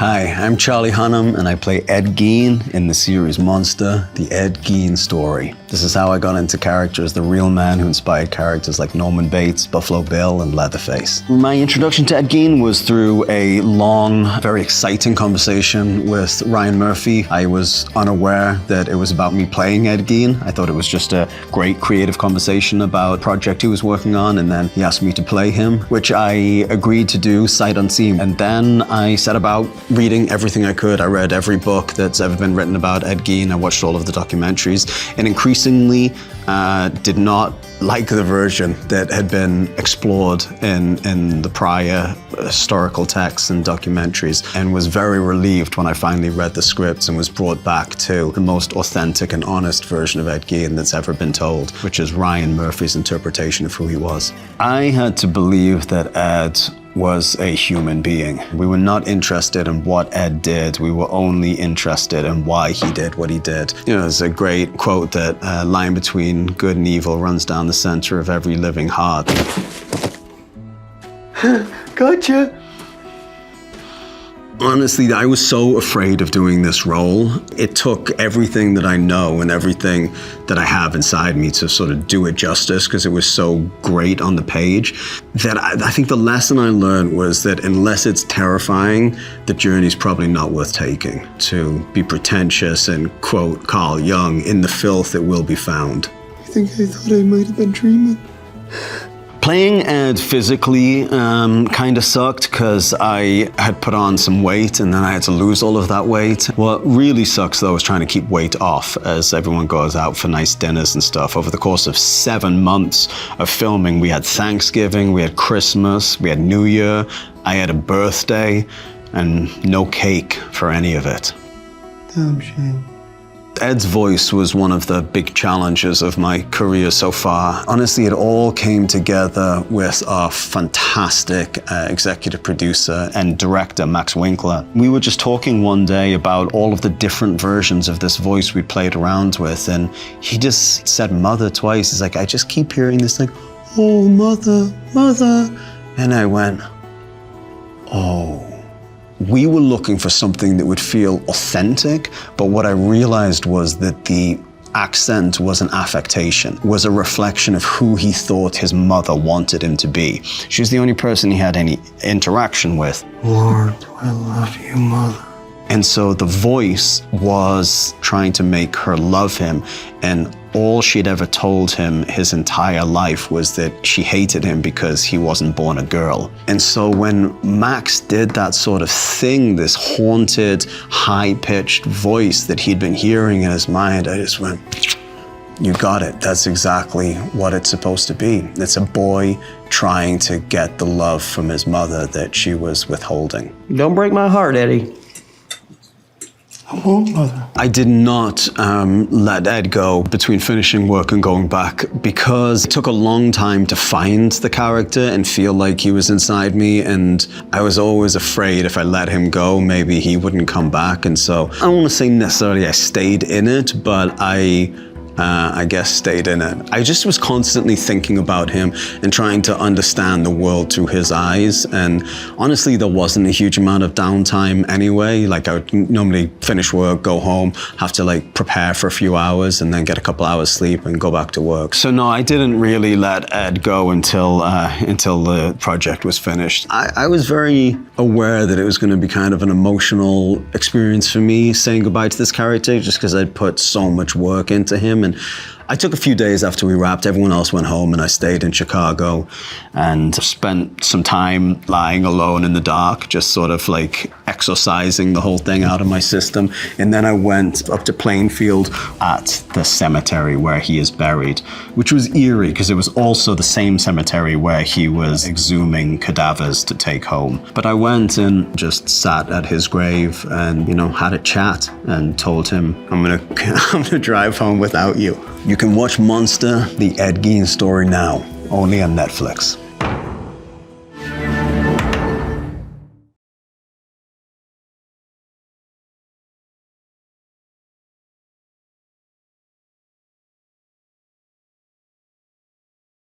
Hi, I'm Charlie Hunnam, and I play Ed Gein in the series Monster, The Ed Gein Story. This is how I got into character as the real man who inspired characters like Norman Bates, Buffalo Bill, and Leatherface. My introduction to Ed Gein was through a long, very exciting conversation with Ryan Murphy. I was unaware that it was about me playing Ed Gein. I thought it was just a great creative conversation about a project he was working on, and then he asked me to play him, which I agreed to do sight unseen. And then I set about reading everything I could. I read every book that's ever been written about Ed Gein. I watched all of the documentaries, and increasingly did not like the version that had been explored in the prior historical texts and documentaries, and was very relieved when I finally read the scripts and was brought back to the most authentic and honest version of Ed Gein that's ever been told, which is Ryan Murphy's interpretation of who he was. I had to believe that Ed was a human being. We were not interested in what Ed did. We were only interested in why he did what he did. You know, there's a great quote that line between good and evil runs down the center of every living heart. Gotcha. Honestly, I was so afraid of doing this role. It took everything that I know and everything that I have inside me to sort of do it justice, because it was so great on the page. That I think the lesson I learned was that unless it's terrifying, the journey's probably not worth taking. To be pretentious and quote Carl Jung, in the filth it will be found. I think I thought I might have been dreaming. Playing Ed physically kind of sucked because I had put on some weight and then I had to lose all of that weight. What really sucks though is trying to keep weight off as everyone goes out for nice dinners and stuff. Over the course of 7 months of filming, we had Thanksgiving, we had Christmas, we had New Year, I had a birthday, and no cake for any of it. Damn shame. Ed's voice was one of the big challenges of my career so far. Honestly, it all came together with our fantastic executive producer and director, Max Winkler. We were just talking one day about all of the different versions of this voice we played around with, and he just said mother twice. He's like, I just keep hearing this like, oh, mother, mother. And I went, oh. We were looking for something that would feel authentic, but what I realized was that the accent was an affectation, was a reflection of who he thought his mother wanted him to be. She was the only person he had any interaction with. Lord, I love you, mother. And so the voice was trying to make her love him, and all she'd ever told him his entire life was that she hated him because he wasn't born a girl. And so when Max did that sort of thing, this haunted, high-pitched voice that he'd been hearing in his mind, I just went, you got it. That's exactly what it's supposed to be. It's a boy trying to get the love from his mother that she was withholding. Don't break my heart, Eddie. I won't, mother. I did not let Ed go between finishing work and going back because it took a long time to find the character and feel like he was inside me, and I was always afraid if I let him go, maybe he wouldn't come back. And so I don't want to say necessarily I stayed in it, but I guess stayed in it. I just was constantly thinking about him and trying to understand the world through his eyes. And honestly, there wasn't a huge amount of downtime anyway. Like I would normally finish work, go home, have to like prepare for a few hours and then get a couple hours sleep and go back to work. So no, I didn't really let Ed go until the project was finished. I was very aware that it was going to be kind of an emotional experience for me saying goodbye to this character, just because I'd put so much work into him. And I took a few days after we wrapped. Everyone else went home and I stayed in Chicago and spent some time lying alone in the dark, just sort of like exorcising the whole thing out of my system. And then I went up to Plainfield at the cemetery where he is buried, which was eerie because it was also the same cemetery where he was exhuming cadavers to take home. But I went and just sat at his grave and, you know, had a chat and told him, I'm gonna drive home without you. You can watch Monster, the Ed Gein Story now, only on Netflix.